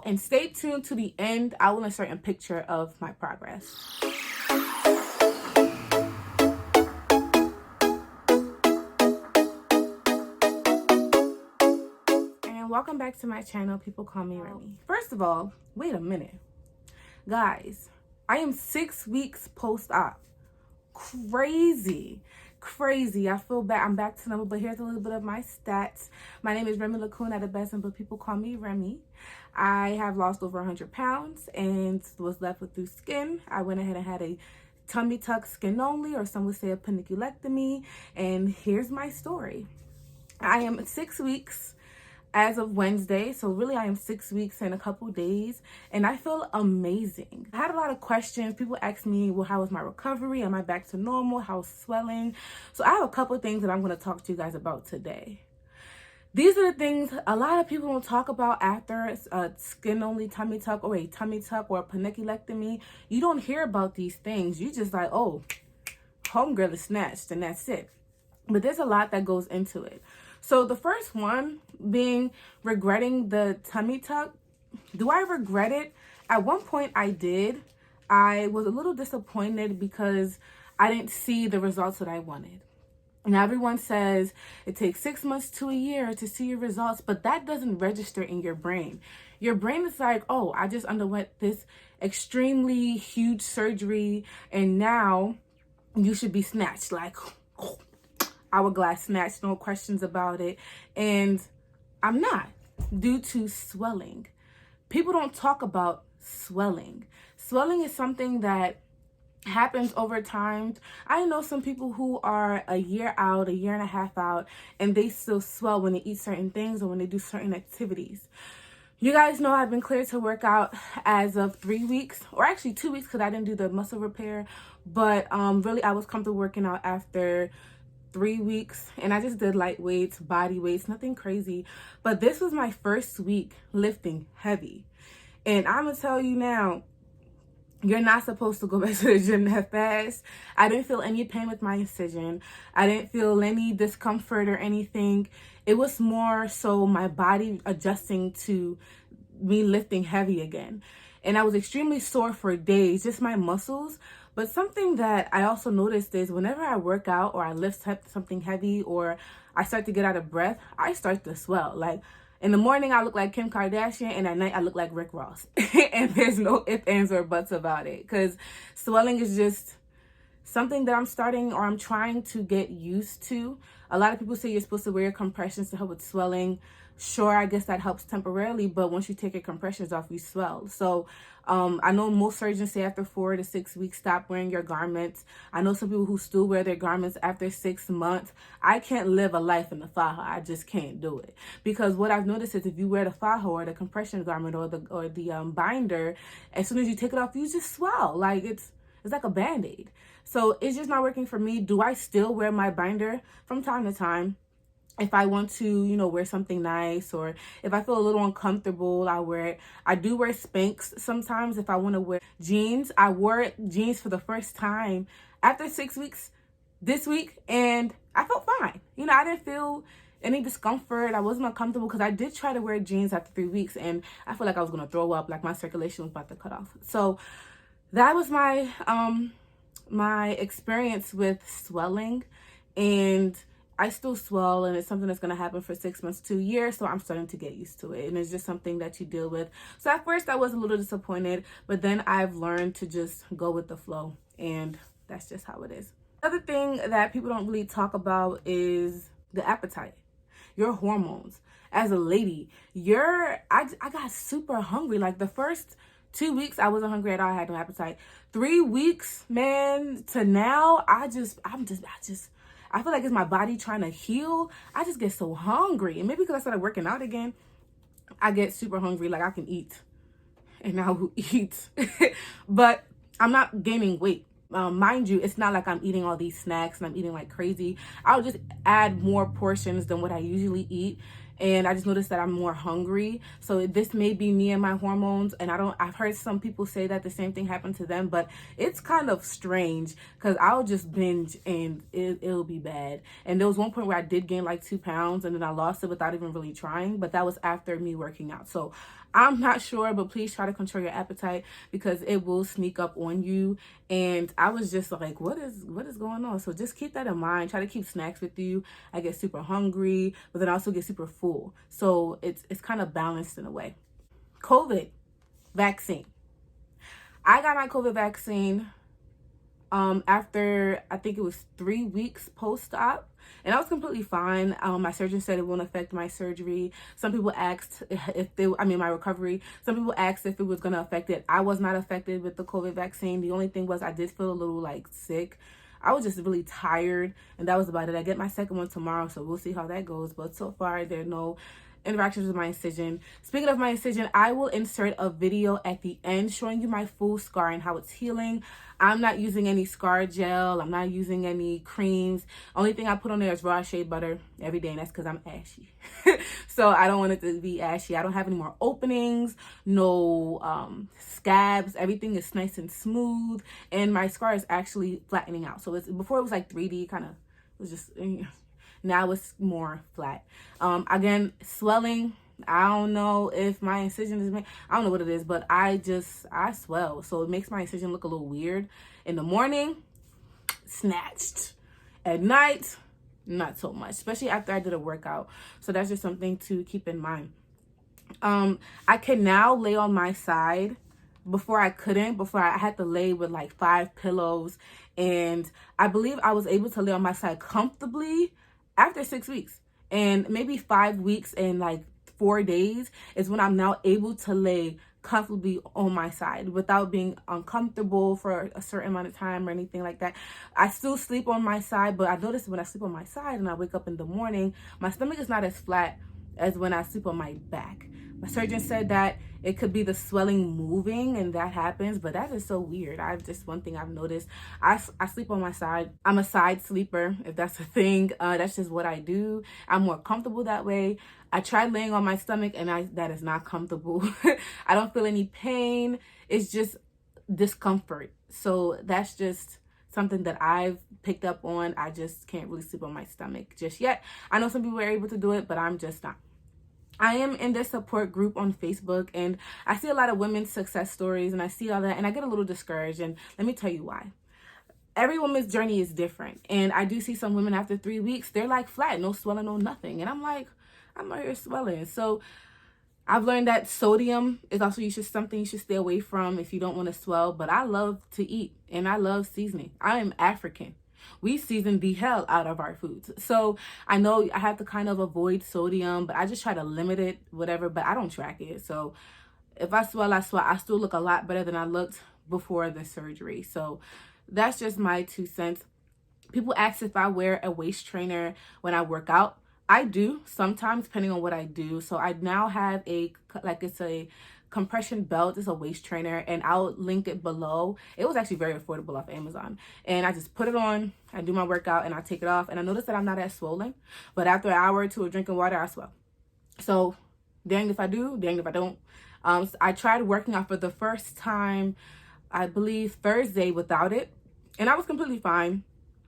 And stay tuned to the end. I will insert a picture of my progress. And welcome back to my channel. People call me Remy. First of all, wait a minute. Guys, I am 6 weeks post-op. Crazy. I feel bad. I'm back to normal, but here's a little bit of my stats. My name is Remy Lacuna, the best, but people call me Remy. I have lost over 100 pounds and was left with loose skin. I went ahead and had a tummy tuck, skin only, or some would say a paniculectomy. And here's my story. I am 6 weeks as of Wednesday, so really I am 6 weeks and a couple days, and I feel amazing. I had a lot of questions. People asked me, well, how was my recovery? Am I back to normal? How's swelling? So I have a couple things that I'm going to talk to you guys about today. These are the things a lot of people don't talk about after a skin-only tummy tuck or a tummy tuck or a paniculectomy. You don't hear about these things. You just like, oh, homegirl is snatched and that's it. But there's a lot that goes into it. So the first one being regretting the tummy tuck. Do I regret it? At one point I did. I was a little disappointed because I didn't see the results that I wanted. And everyone says it takes 6 months to a year to see your results, but that doesn't register in your brain. Your brain is like, oh, I just underwent this extremely huge surgery and now you should be snatched. Like, hourglass snatched, no questions about it. And I'm not, due to swelling. People don't talk about swelling. Swelling is something that happens over time. I know some people who are a year out, a year and a half out, and they still swell when they eat certain things or when they do certain activities. You guys know I've been cleared to work out as of 3 weeks, or actually 2 weeks because I didn't do the muscle repair. But really I was comfortable working out after 3 weeks, and I just did light weights, body weights, nothing crazy. But this was my first week lifting heavy. And I'm gonna tell you now, you're not supposed to go back to the gym that fast. I didn't feel any pain with my incision. I didn't feel any discomfort or anything. It was more so my body adjusting to me lifting heavy again. And I was extremely sore for days, just my muscles. But something that I also noticed is whenever I work out or I lift something heavy or I start to get out of breath, I start to swell. Like in the morning, I look like Kim Kardashian, and at night, I look like Rick Ross. And there's no ifs, ands, or buts about it, because swelling is just something that I'm starting or I'm trying to get used to. A lot of people say you're supposed to wear your compressions to help with swelling. Sure, I guess that helps temporarily, but once you take your compressions off, you swell. So I know most surgeons say after 4 to 6 weeks, stop wearing your garments. I know some people who still wear their garments after 6 months. I can't live a life in the faja. I just can't do it. Because what I've noticed is if you wear the faja or the compression garment or the binder, as soon as you take it off, you just swell. Like it's like a Band-Aid. So it's just not working for me. Do I still wear my binder from time to time? If I want to, wear something nice, or if I feel a little uncomfortable, I wear it. I do wear Spanx sometimes if I want to wear jeans. I wore jeans for the first time after 6 weeks this week, and I felt fine. I didn't feel any discomfort. I wasn't uncomfortable because I did try to wear jeans after 3 weeks, and I feel like I was going to throw up, like my circulation was about to cut off. So that was my my experience with swelling, and I still swell, and it's something that's going to happen for 6 months to a year, so I'm starting to get used to it, and it's just something that you deal with. So at first I was a little disappointed, but then I've learned to just go with the flow, and that's just how it is. Another thing that people don't really talk about is the appetite, your hormones. As a lady, I got super hungry. Like the first 2 weeks, I wasn't hungry at all. I had no appetite. 3 weeks, man, to now, I feel like it's my body trying to heal. I just get so hungry. And maybe because I started working out again, I get super hungry. Like I can eat. And I will eat. But I'm not gaining weight. Mind you, it's not like I'm eating all these snacks and I'm eating like crazy. I'll just add more portions than what I usually eat. And I just noticed that I'm more hungry. So this may be me and my hormones. And I've heard some people say that the same thing happened to them, but it's kind of strange because I'll just binge and it'll be bad. And there was one point where I did gain like 2 pounds and then I lost it without even really trying, but that was after me working out. So I'm not sure, but please try to control your appetite because it will sneak up on you. And I was just like, what is going on? So just keep that in mind. Try to keep snacks with you. I get super hungry, but then I also get super full. So it's kind of balanced in a way. COVID vaccine. I got my COVID vaccine after I think it was 3 weeks post-op, and I was completely fine. My surgeon said it won't affect my surgery. Some people asked my recovery. Some people asked if it was going to affect it. I was not affected with the COVID vaccine. The only thing was I did feel a little like sick. I was just really tired, and that was about it. I get my second one tomorrow, so we'll see how that goes. But so far, there are no interactions with my incision. Speaking of my incision, I will insert a video at the end showing you my full scar and how it's healing. I'm not using any scar gel. I'm not using any creams. Only thing I put on there is raw shea butter every day, and that's because I'm ashy. So I don't want it to be ashy. I don't have any more openings, no scabs. Everything is nice and smooth, and my scar is actually flattening out. So before it was like 3D, kind of, it was just... Now it's more flat. Again, swelling. I don't know if my incision is... I don't know what it is, but I swell. So it makes my incision look a little weird. In the morning, snatched. At night, not so much. Especially after I did a workout. So that's just something to keep in mind. I can now lay on my side. Before I couldn't. Before I had to lay with like 5 pillows. And I believe I was able to lay on my side comfortably after 6 weeks, and maybe 5 weeks and like 4 days is when I'm now able to lay comfortably on my side without being uncomfortable for a certain amount of time or anything like that. I still sleep on my side, but I notice when I sleep on my side and I wake up in the morning, my stomach is not as flat as when I sleep on my back. My surgeon said that it could be the swelling moving, and that happens, but that is so weird. Just one thing I've noticed. I sleep on my side. I'm a side sleeper, if that's a thing. That's just what I do. I'm more comfortable that way. I tried laying on my stomach, and that is not comfortable. I don't feel any pain. It's just discomfort. So that's just something that I've picked up on. I just can't really sleep on my stomach just yet. I know some people are able to do it, but I'm just not. I am in this support group on Facebook, and I see a lot of women's success stories, and I see all that, and I get a little discouraged, and let me tell you why. Every woman's journey is different, and I do see some women after 3 weeks, they're like flat, no swelling, no nothing, and I'm like, I'm out here swelling. So I've learned that sodium is also something you should stay away from if you don't want to swell, but I love to eat, and I love seasoning. I am African. We season the hell out of our foods. So I know I have to kind of avoid sodium, but I just try to limit it, whatever, but I don't track it. So if I swell, I swell. I still look a lot better than I looked before the surgery. So that's just my 2 cents. People ask if I wear a waist trainer when I work out. I do sometimes, depending on what I do. So I now have it's a compression belt. It's a waist trainer, and I'll link it below. It was actually very affordable off Amazon, and I just put it on. I do my workout, and I take it off, and I notice that I'm not as swollen, but after an hour or two of drinking water, I swell. So dang if I do, dang if I don't. So I tried working out for the first time, I believe Thursday, without it, and I was completely fine.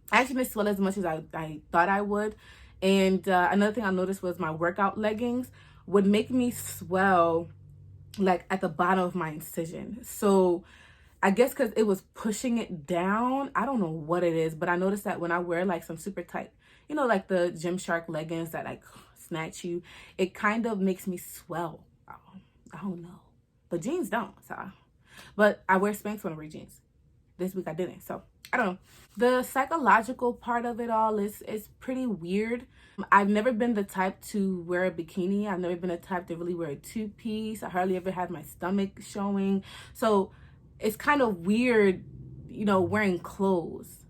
I actually didn't swell as much as I thought I would. And another thing I noticed was my workout leggings would make me swell like at the bottom of my incision. So I guess because it was pushing it down, I don't know what it is, but I noticed that when I wear like some super tight, like the Gymshark leggings that like snatch you, it kind of makes me swell. I don't know, but jeans don't. But I wear Spanx when I wear jeans. This week I didn't, so I don't know. The psychological part of it all is pretty weird. I've never been the type to wear a bikini. I've never been the type to really wear a 2-piece. I hardly ever have my stomach showing. So it's kind of weird, wearing clothes.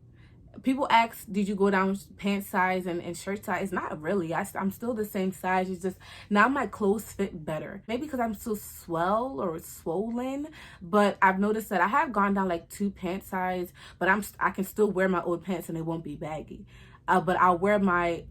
People ask, did you go down pant size and shirt size? Not really. I'm still the same size. It's just now my clothes fit better. Maybe because I'm still swollen, but I've noticed that I have gone down like 2 pant size, but I can still wear my old pants and they won't be baggy. But I'll wear my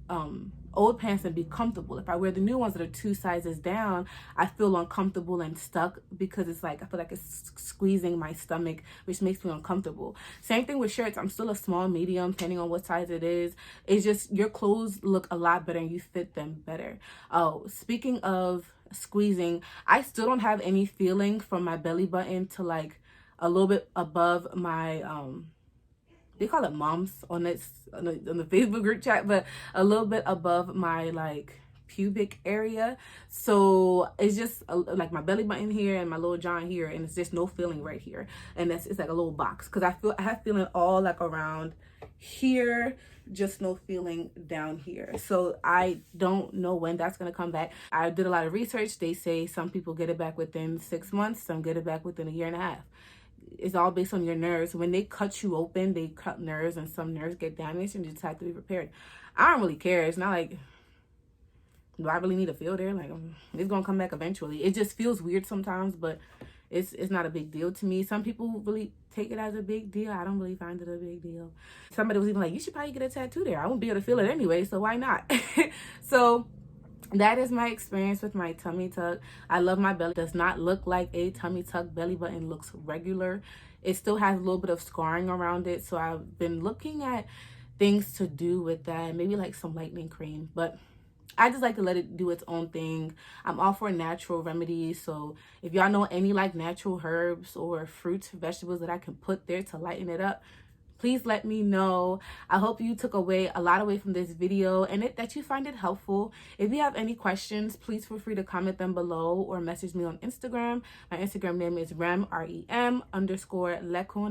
old pants and be comfortable. If I wear the new ones that are 2 sizes down, I feel uncomfortable and stuck because it's like I feel like it's squeezing my stomach, which makes me uncomfortable. Same thing with shirts. I'm still a small, medium, depending on what size it is. It's just your clothes look a lot better and you fit them better. Oh, speaking of squeezing, I still don't have any feeling from my belly button to like a little bit above my they call it moms on this on the Facebook group chat, but a little bit above my like pubic area. So it's just like my belly button here and my little john here, and it's just no feeling right here, and it's like a little box because I have feeling all like around here, just no feeling down here. So I don't know when that's going to come back. I did a lot of research. They say some people get it back within 6 months, some get it back within a year and a half. It's all based on your nerves. When they cut you open, they cut nerves, and some nerves get damaged and just have to be repaired. I don't really care. It's not like, do I really need to feel there? Like, it's gonna come back eventually. It just feels weird sometimes, but it's not a big deal to me. Some people really take it as a big deal. I don't really find it a big deal. Somebody was even like, you should probably get a tattoo there. I won't be able to feel it anyway, so why not? So that is my experience with my tummy tuck. I love my belly. It does not look like a tummy tuck. Belly button looks regular. It still has a little bit of scarring around it, so I've been looking at things to do with that, maybe like some lightening cream, but I just like to let it do its own thing. I'm all for natural remedies, so if y'all know any like natural herbs or fruits, vegetables that I can put there to lighten it up, please let me know. I hope you took away a lot away from this video and that you find it helpful. If you have any questions, please feel free to comment them below or message me on Instagram. My Instagram name is rem_lekun.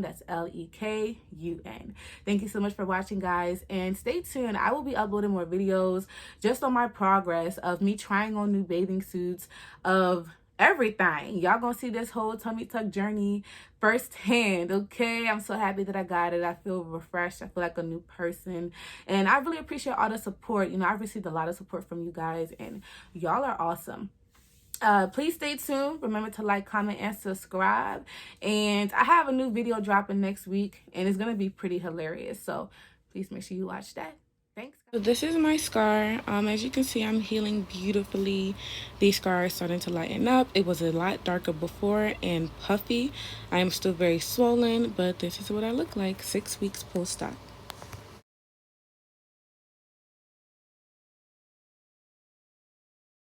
That's LEKUN. Thank you so much for watching, guys, and stay tuned. I will be uploading more videos just on my progress of me trying on new bathing suits, of everything. Y'all gonna see this whole tummy tuck journey firsthand. Okay, I'm so happy that I got it. I feel refreshed. I feel like a new person, and I really appreciate all the support. You know, I've received a lot of support from you guys, and y'all are awesome. Please stay tuned. Remember to like, comment, and subscribe. And I have a new video dropping next week, and it's gonna be pretty hilarious, so please make sure you watch that. Thanks. So this is my scar. As you can see, I'm healing beautifully. These scars are starting to lighten up. It was a lot darker before and puffy. I am still very swollen, but this is what I look like 6 weeks post-op.